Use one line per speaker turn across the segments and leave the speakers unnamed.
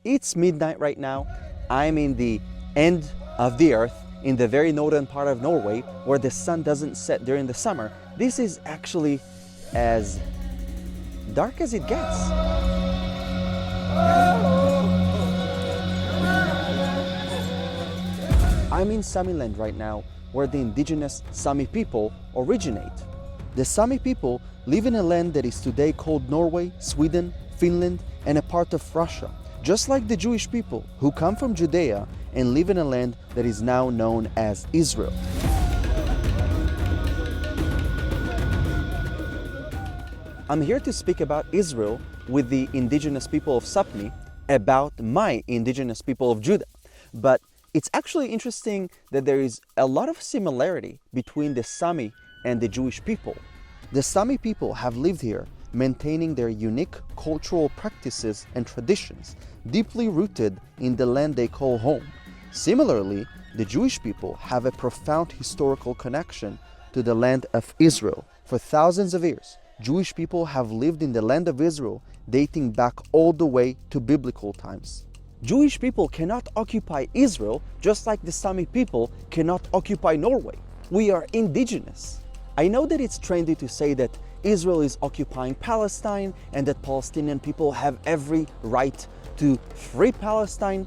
It's midnight right now. I'm in the end of the earth, in the very northern part of Norway, where the sun doesn't set during the summer. This is actually as dark as it gets. I'm in Samiland right now, where the indigenous Sami people originate. The Sami people live in a land that is today called Norway, Sweden, Finland, and a part of Russia, just like the Jewish people who come from Judea and live in a land that is now known as Israel. I'm here to speak about Israel with the indigenous people of Sápmi, about my indigenous people of Judah. But it's actually interesting that there is a lot of similarity between the Sami and the Jewish people. The Sami people have lived here, maintaining their unique cultural practices and traditions, deeply rooted in the land they call home. Similarly, the Jewish people have a profound historical connection to the land of Israel. For thousands of years, Jewish people have lived in the land of Israel, dating back all the way to biblical times. Jewish people cannot occupy Israel just like the Sami people cannot occupy Norway. We are indigenous. I know that it's trendy to say that Israel is occupying Palestine and that Palestinian people have every right to free Palestine.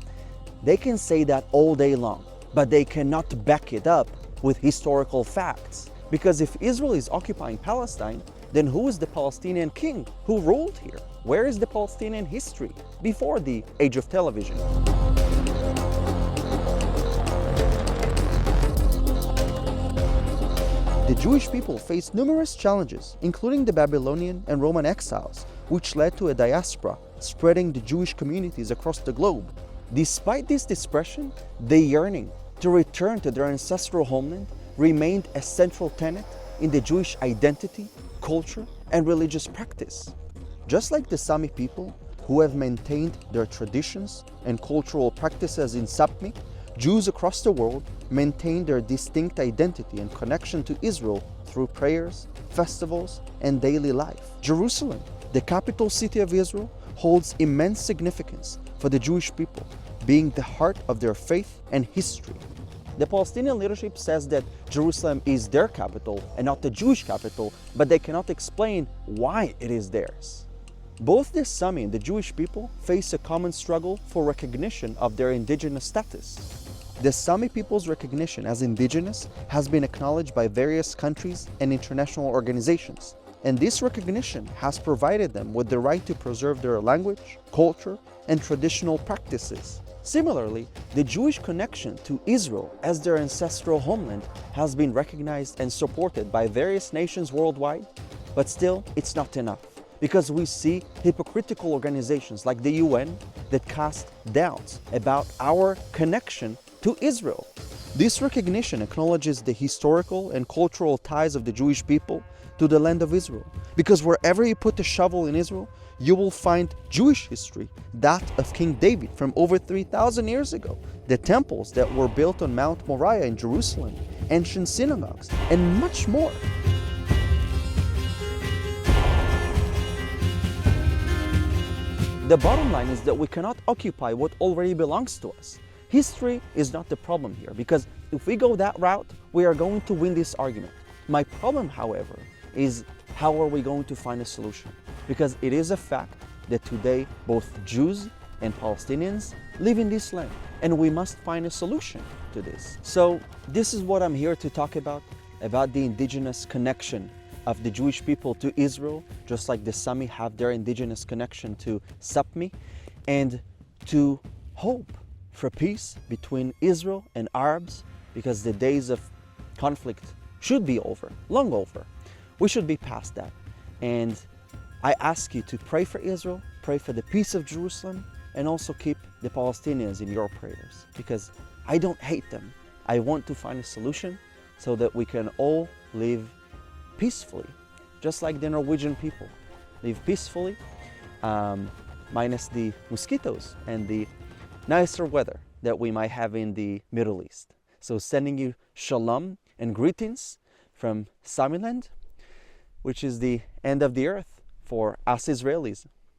They can say that all day long, but they cannot back it up with historical facts. Because if Israel is occupying Palestine, then who is the Palestinian king who ruled here? Where is the Palestinian history before the age of television? The Jewish people faced numerous challenges, including the Babylonian and Roman exiles, which led to a diaspora spreading the Jewish communities across the globe. Despite this dispersion, the yearning to return to their ancestral homeland remained a central tenet in the Jewish identity, culture, and religious practice. Just like the Sami people, who have maintained their traditions and cultural practices in Sápmi, Jews across the world maintain their distinct identity and connection to Israel through prayers, festivals, and daily life. Jerusalem, the capital city of Israel, holds immense significance for the Jewish people, being the heart of their faith and history. The Palestinian leadership says that Jerusalem is their capital and not the Jewish capital, but they cannot explain why it is theirs. Both the Sami and the Jewish people face a common struggle for recognition of their indigenous status. The Sami people's recognition as indigenous has been acknowledged by various countries and international organizations, and this recognition has provided them with the right to preserve their language, culture, and traditional practices. Similarly, the Jewish connection to Israel as their ancestral homeland has been recognized and supported by various nations worldwide, but still it's not enough, because we see hypocritical organizations like the UN that cast doubts about our connection to Israel. This recognition acknowledges the historical and cultural ties of the Jewish people to the land of Israel, because wherever you put a shovel in Israel, you will find Jewish history, that of King David from over 3,000 years ago, the temples that were built on Mount Moriah in Jerusalem, ancient synagogues, and much more. The bottom line is that we cannot occupy what already belongs to us. History is not the problem here, because if we go that route, we are going to win this argument. My problem, however, is how are we going to find a solution? Because it is a fact that today both Jews and Palestinians live in this land, and we must find a solution to this. So this is what I'm here to talk about the indigenous connection of the Jewish people to Israel, just like the Sami have their indigenous connection to Sápmi, and to hope for peace between Israel and Arabs, because the days of conflict should be over, long over. We should be past that. And I ask you to pray for Israel, pray for the peace of Jerusalem, and also keep the Palestinians in your prayers, because I don't hate them. I want to find a solution so that we can all live peacefully, just like the Norwegian people live peacefully, minus the mosquitoes and the nicer weather that we might have in the Middle East. So sending you shalom and greetings from Samiland, which is the end of the earth for us Israelis.